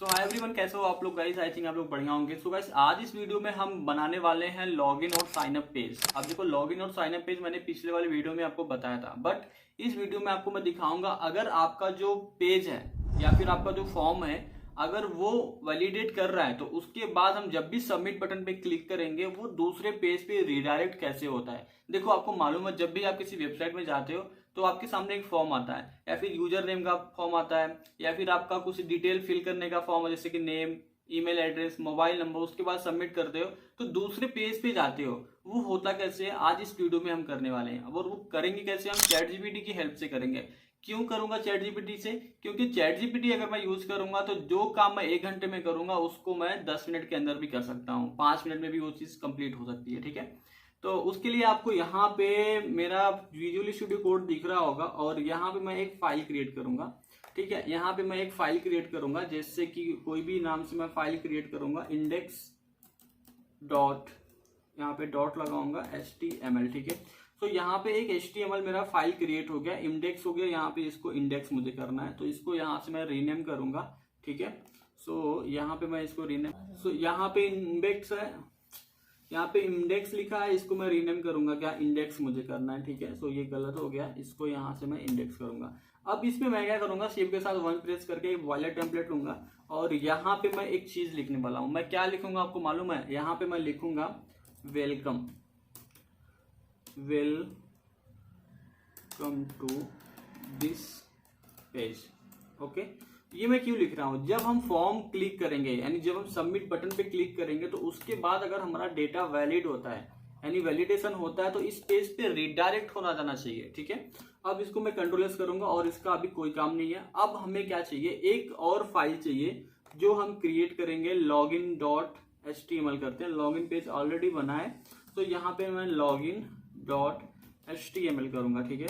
सो hi everyone, कैसे हो आप लोग गाइस? आई थिंक आप लोग बढ़िया होंगे। सो गाइस, आज इस वीडियो में हम बनाने वाले हैं लॉगिन और साइन अप पेज। अब देखो, लॉगिन और साइन अप पेज मैंने पिछले वाले वीडियो में आपको बताया था, बट इस वीडियो में आपको मैं दिखाऊंगा अगर आपका जो पेज है या फिर आपका जो फॉर्म है अगर वो वैलिडेट कर रहा है तो उसके बाद हम जब भी सबमिट बटन पे क्लिक करेंगे वो दूसरे पेज पे रिडायरेक्ट कैसे होता है। देखो, आपको मालूम है जब भी आप किसी वेबसाइट में जाते हो तो आपके सामने एक फॉर्म आता है या फिर यूजर नेम का फॉर्म आता है या फिर आपका कुछ डिटेल फिल करने का फॉर्म है, जैसे कि name, email address, mobile number. उसके बाद सबमिट करते हो तो दूसरे पेज पे जाते हो। वो होता कैसे है आज इस वीडियो में हम करने वाले हैं, और वो करेंगे कैसे? हम चैट जीपीटी की हेल्प से करेंगे। क्यों करूंगा चैट जीपीटी से? क्योंकि चैट जीपीटी अगर मैं यूज करूंगा तो जो काम मैं 1 घंटे में करूंगा उसको मैं 10 मिनट के अंदर भी कर सकता हूँ, 5 मिनट में भी वो चीज कंप्लीट हो सकती है। ठीक है, तो उसके लिए आपको यहाँ पे मेरा विजुअल स्टूडियो कोड दिख रहा होगा और यहाँ पे मैं एक फाइल क्रिएट करूंगा। ठीक है, यहाँ पे मैं एक फाइल क्रिएट करूंगा, जैसे कि कोई भी नाम से मैं फाइल क्रिएट करूंगा, इंडेक्स डॉट, यहाँ पे डॉट लगाऊंगा HTML। ठीक है, तो यहाँ पे एक HTML मेरा फाइल क्रिएट हो गया, इंडेक्स हो गया। यहाँ पे इसको इंडेक्स मुझे करना है तो इसको यहाँ से मैं रीनेम करूंगा। ठीक है, सो यहाँ पे मैं इसको रीनेम, सो यहाँ पे इंडेक्स है, यहाँ पे इंडेक्स लिखा है, इसको मैं रीनेम करूंगा, क्या इंडेक्स मुझे करना है। ठीक है, सो ये गलत हो गया, इसको यहाँ से मैं इंडेक्स करूंगा। अब इसमें मैं क्या करूंगा, शिफ्ट के साथ 1 प्रेस करके वॉलेट टेम्पलेट लूंगा और यहाँ पे मैं एक चीज लिखने वाला हूँ। मैं क्या लिखूंगा आपको मालूम है? यहाँ पे मैं लिखूंगा welcome, welcome to this page. Okay, ये मैं क्यों लिख रहा हूं? जब हम फॉर्म क्लिक करेंगे यानी जब हम सबमिट बटन पे क्लिक करेंगे तो उसके बाद अगर हमारा डेटा वैलिड होता है यानी वैलिडेशन होता है तो इस पेज पे रिडायरेक्ट होना जाना चाहिए। ठीक है, अब इसको मैं कंट्रोल एस करूंगा और इसका अभी कोई काम नहीं है। अब हमें क्या चाहिए? एक और फाइल चाहिए जो हम क्रिएट करेंगे, लॉगिन डॉट HTML करते हैं। लॉगिन पेज ऑलरेडी बना है तो यहाँ पे मैं लॉगिन डॉट HTML करूंगा। ठीक है,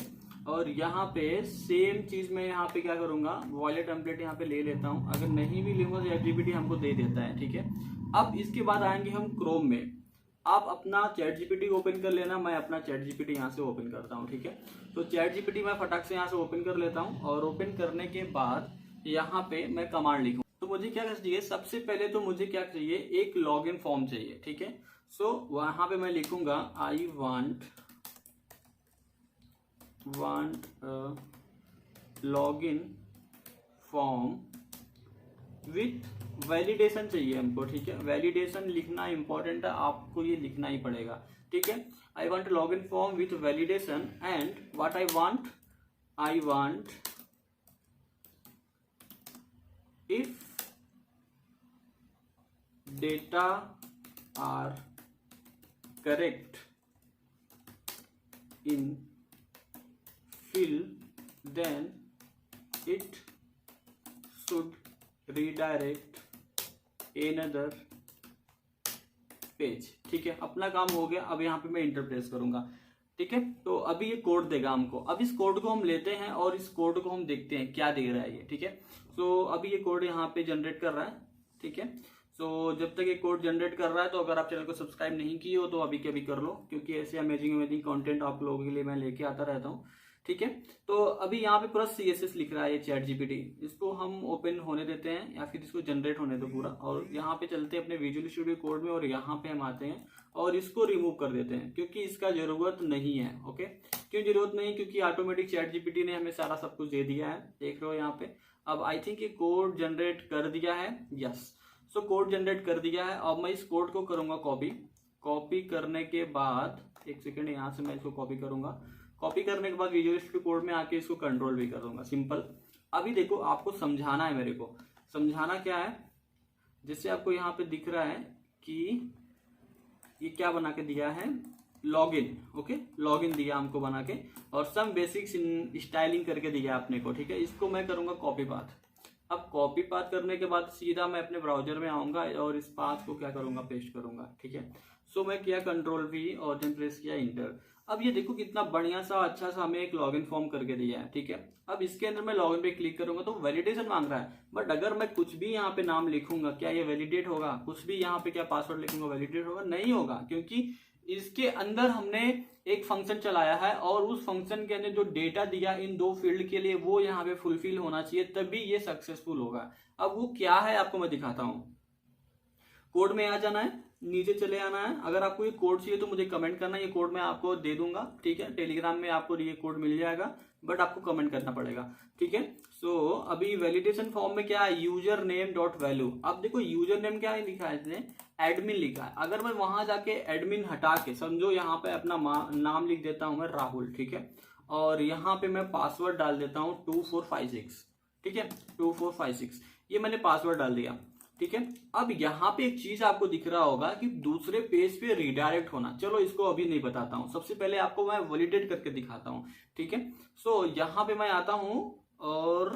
और यहाँ पे सेम चीज मैं यहाँ पे क्या करूंगा, वॉलेट टेम्पलेट यहाँ पे ले लेता हूँ। अगर नहीं भी लूंगा तो ChatGPT हमको दे देता है। ठीक है, अब इसके बाद आएंगे हम क्रोम में। आप अपना ChatGPT ओपन कर लेना, मैं अपना ChatGPT यहाँ से ओपन करता हूँ। ठीक है, तो ChatGPT मैं फटाक से यहाँ से ओपन कर लेता हूँ और ओपन करने के बाद यहाँ पे मैं कमांड लिखूँ। तो मुझे क्या चाहिए? सबसे पहले तो मुझे क्या चाहिए? एक लॉगिन फॉर्म चाहिए। ठीक है, सो वहां पे मैं लिखूंगा आई want login form with validation चाहिए हमको। ठीक है, वैलिडेशन लिखना इंपॉर्टेंट है, आपको ये लिखना ही पड़ेगा। ठीक है, I want login form with validation and what I want if data are correct in fill then it should redirect another page। ठीक है, अपना काम हो गया। अब यहाँ पे मैं इंटर प्रेस करूंगा। ठीक है, तो अभी ये कोड देगा हमको। अब इस कोड को हम लेते हैं और इस कोड को हम देखते हैं क्या दे रहा है ये। ठीक है, तो अभी ये कोड यहाँ पे जनरेट कर रहा है। ठीक है, तो जब तक ये कोड जनरेट कर रहा है तो अगर आप चैनल को सब्सक्राइब नहीं किए हो तो अभी के अभी कर लो, क्योंकि ऐसे अमेजिंग कंटेंट आप लोगों के लिए मैं लेके आता रहता हूँ। ठीक है, तो अभी यहाँ पे पूरा CSS लिख रहा है ये चैट जीपीटी। इसको हम ओपन होने देते हैं या फिर इसको जनरेट होने दो पूरा, और यहाँ पे चलते हैं अपने विजुअल स्टूडियो कोड में और यहाँ पे हम आते हैं और इसको रिमूव कर देते हैं क्योंकि इसका जरूरत नहीं है। ओके, क्यों जरूरत नहीं? क्योंकि ऑटोमेटिक चैट जीपीटी ने हमें सारा सब कुछ दे दिया है, देख रहे हो यहाँ पे। अब आई थिंक ये कोड जनरेट कर दिया है, यस। सो कोड जनरेट कर दिया है। अब मैं इस कोड को करूंगा कॉपी करने के बाद, एक सेकेंड, यहाँ से मैं इसको कॉपी करूंगा। कॉपी करने के बाद विजुअल स्टूडियो कोड में आके इसको कंट्रोल भी कर दूंगा, सिंपल। अभी देखो, आपको समझाना है, मेरे को समझाना क्या है। जैसे आपको यहाँ पे दिख रहा है कि ये क्या बना के दिया है, लॉगिन। ओके, लॉगिन दिया हमको बना के और सम बेसिक्स स्टाइलिंग करके दिया आपने को। ठीक है, इसको मैं करूंगा कॉपी पाथ। अब कॉपी पाथ करने के बाद सीधा मैं अपने ब्राउजर में आऊंगा और इस पाथ को क्या करूंगा, पेस्ट करूंगा। ठीक है, सो मैं किया कंट्रोल V और देन प्रेस किया इंटर। अब ये देखो कितना बढ़िया सा अच्छा सा हमें एक लॉगिन फॉर्म करके दिया है। ठीक है, अब इसके अंदर मैं लॉगिन पे क्लिक करूंगा तो वैलिडेशन मांग रहा है, बट अगर मैं कुछ भी यहाँ पे नाम लिखूंगा क्या ये वैलिडेट होगा? कुछ भी यहाँ पे क्या पासवर्ड लिखूंगा वैलिडेट होगा? नहीं होगा, क्योंकि इसके अंदर हमने एक फंक्शन चलाया है और उस फंक्शन के अंदर जो डेटा दिया इन दो फील्ड के लिए वो यहाँ पे फुलफिल होना चाहिए, तभी ये सक्सेसफुल होगा। अब वो क्या है आपको मैं दिखाता हूँ। कोड में आ जाना है, नीचे चले आना है। अगर आपको ये कोड चाहिए तो मुझे कमेंट करना, ये कोड मैं आपको दे दूंगा, ठीक है। टेलीग्राम में आपको ये कोड मिल जाएगा, बट आपको कमेंट करना पड़ेगा, ठीक है। सो अभी वैलिडेशन फॉर्म में क्या है, यूजर नेम डॉट वैल्यू। अब देखो यूजर नेम क्या है लिखा है इसने, एडमिन लिखा है। अगर मैं वहां जाके एडमिन हटा के, समझो यहाँ पे अपना नाम लिख देता हूं मैं राहुल, ठीक है, और यहाँ पे मैं पासवर्ड डाल देता हूँ 2456, ठीक है, 2456, ये मैंने पासवर्ड डाल दिया, ठीक है। अब यहाँ पे एक चीज आपको दिख रहा होगा कि दूसरे पेज पे रिडायरेक्ट होना। चलो इसको अभी नहीं बताता हूँ, सबसे पहले आपको मैं वैलिडेट करके दिखाता हूँ, ठीक है। सो यहाँ पे मैं आता हूँ और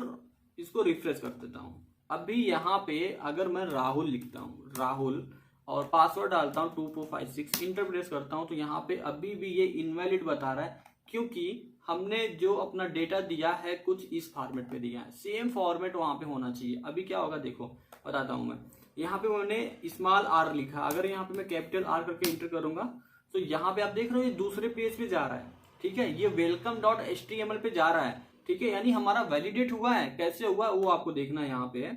इसको रिफ्रेश कर देता हूँ। अभी यहाँ पे अगर मैं राहुल लिखता हूँ, राहुल, और पासवर्ड डालता हूँ 2456, इंटर प्रेस करता हूँ, तो यहाँ पे अभी भी ये इनवैलिड बता रहा है, क्योंकि हमने जो अपना डेटा दिया है कुछ इस फॉर्मेट पे दिया है, सेम फॉर्मेट वहां पे होना चाहिए। अभी क्या होगा देखो बताता हूं मैं। यहाँ पे मैंने स्मॉल आर लिखा, अगर यहाँ पे मैं कैपिटल आर करके इंटर करूंगा तो यहाँ पे आप देख रहे हो ये दूसरे पेज पे जा रहा है, ठीक है, ये वेलकम डॉट HTML पे जा रहा है, ठीक है, यानी हमारा वैलिडेट हुआ है। कैसे हुआ वो आपको देखना है। यहाँ पे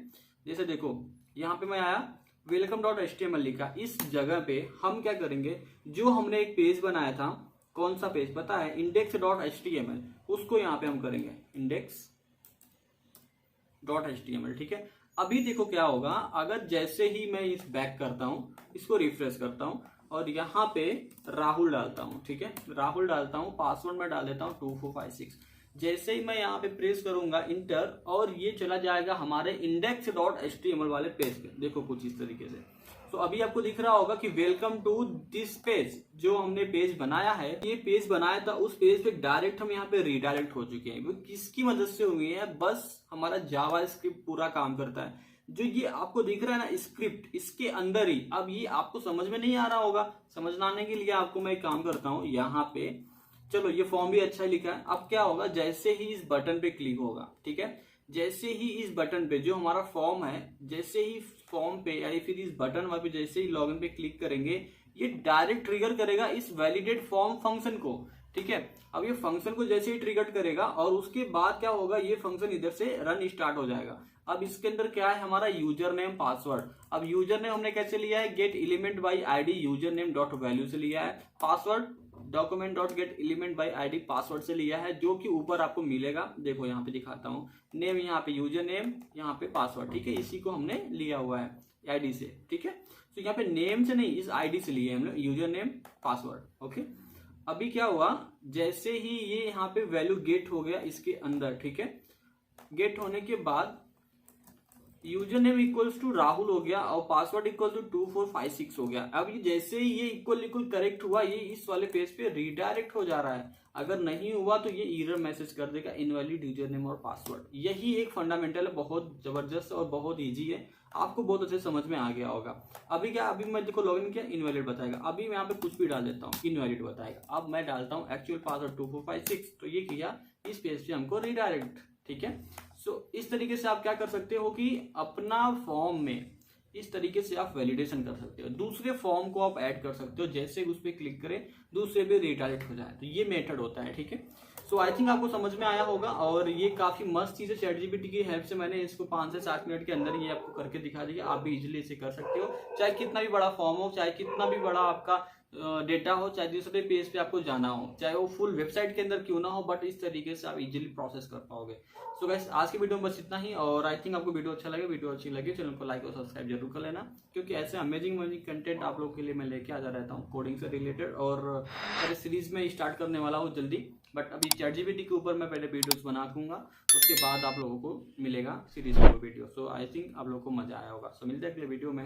जैसे देखो, यहाँ पे मैं आया, वेलकम डॉट HTML लिखा, इस जगह पे हम क्या करेंगे, जो हमने एक पेज बनाया था, कौन सा पेज पता है, इंडेक्स डॉट HTML, उसको यहाँ पे हम करेंगे इंडेक्स डॉट HTML, ठीक है। अभी देखो क्या होगा, अगर जैसे ही मैं इस बैक करता हूँ, इसको रिफ्रेश करता हूँ और यहाँ पे राहुल डालता हूँ, ठीक है, राहुल डालता हूँ, पासवर्ड में डाल देता हूँ 2456। जैसे ही मैं यहाँ पे प्रेस करूंगा इंटर, और ये चला जाएगा हमारे इंडेक्स डॉट HTML वाले पेज पे। देखो कुछ इस तरीके से। तो अभी आपको दिख रहा होगा कि वेलकम टू दिस पेज, जो हमने पेज बनाया है, ये पेज बनाया था, उस पेज पे डायरेक्ट हम यहाँ पे रीडायरेक्ट हो चुके हैं। वो किसकी मदद से हुई है, बस हमारा जावा स्क्रिप्ट पूरा काम करता है। जो ये आपको दिख रहा है ना स्क्रिप्ट, इसके अंदर ही, अब ये आपको समझ में नहीं आ रहा होगा, समझ आने के लिए आपको मैं एक काम करता हूँ, यहाँ पे चलो ये फॉर्म भी अच्छा लिखा है। अब क्या होगा, जैसे ही इस बटन पे क्लिक होगा, ठीक है, जैसे ही इस बटन पे जो हमारा फॉर्म है, जैसे ही फॉर्म पे या फिर इस बटन वहां पे जैसे ही लॉगिन पे क्लिक करेंगे, ये डायरेक्ट ट्रिगर करेगा इस वैलिडेट फॉर्म फंक्शन को, ठीक है। अब ये फंक्शन को जैसे ही ट्रिगर करेगा और उसके बाद क्या होगा, ये फंक्शन इधर से रन स्टार्ट हो जाएगा। अब इसके अंदर क्या है, हमारा यूजर नेम पासवर्ड। अब यूजर नेम हमने कैसे लिया है, gate element by ID user name dot value से लिया है। Password document dot gate element by ID password से लिया है, जो कि ऊपर आपको मिलेगा। देखो यहाँ पे दिखाता हूँ, नेम यहाँ पे यूजर नेम, यहाँ पे पासवर्ड, ठीक है, इसी को हमने लिया हुआ है आईडी से, ठीक है। तो यहाँ पे नेम से नहीं, इस आईडी से लिए हम लोग, यूजर नेम पासवर्ड, ओके। अभी क्या हुआ, जैसे ही ये यहाँ पे वैल्यू गेट हो गया इसके अंदर, ठीक है, गेट होने के बाद user name equals to Rahul हो गया और पासवर्ड इक्वल टू 2456 हो गया। अब ये जैसे ही ये इक्वल करेक्ट हुआ, ये इस वाले पेज पे रीडायरेक्ट हो जा रहा है। अगर नहीं हुआ तो ये एरर मैसेज कर देगा, इनवैलिड यूजर नेम और पासवर्ड। यही एक फंडामेंटल है, बहुत जबरदस्त और बहुत इजी है, आपको बहुत अच्छे समझ में आ गया होगा। अभी क्या, अभी मैं देखो लॉगिन किया, इनवैलिड बताएगा। अभी मैं यहाँ पे कुछ भी डाल देता हूँ, इनवैलिड बताएगा। अब मैं डालता हूँ एक्चुअल पासवर्ड 2456, तो ये किया, इस पेज पे हमको रीडायरेक्ट, ठीक है। सो इस तरीके से आप क्या कर सकते हो कि अपना फॉर्म में इस तरीके से आप वैलिडेशन कर सकते हो। दूसरे फॉर्म को आप ऐड कर सकते हो, जैसे उस पर क्लिक करें दूसरे पे रिडायरेक्ट हो जाए, तो ये मेथड होता है, ठीक है। सो आई थिंक आपको समझ में आया होगा, और ये काफी मस्त चीज है। ChatGPT की हेल्प से मैंने इसको 5 से 7 मिनट के अंदर ये आपको करके दिखा दिया। आप भी इजीली इसे कर सकते हो, चाहे कितना भी बड़ा फॉर्म हो, चाहे कितना भी बड़ा आपका डेटा हो, चाहे दूसरे पेज पे आपको जाना हो, चाहे वो फुल वेबसाइट के अंदर क्यों ना हो, बट इस तरीके से आप इजीली प्रोसेस कर पाओगे। सो गाइस आज की वीडियो में बस इतना ही, और आई थिंक आपको वीडियो अच्छा लगे। वीडियो अच्छी लगे चैनल को लाइक और सब्सक्राइब जरूर कर लेना, क्योंकि ऐसे अमेजिंग कंटेंट आप लोगों के लिए मैं लेके आता रहता हूँ कोडिंग से रिलेटेड, और सारे सीरीज में स्टार्ट करने वाला हूँ जल्दी। बट अभी ChatGPT के ऊपर मैं पहले वीडियोस बना दूंगा, उसके बाद आप लोगों को मिलेगा सीरीज में वीडियो। सो आई थिंक आप लोगों को मजा आया होगा। सो मिलते हैं अगले वीडियो में।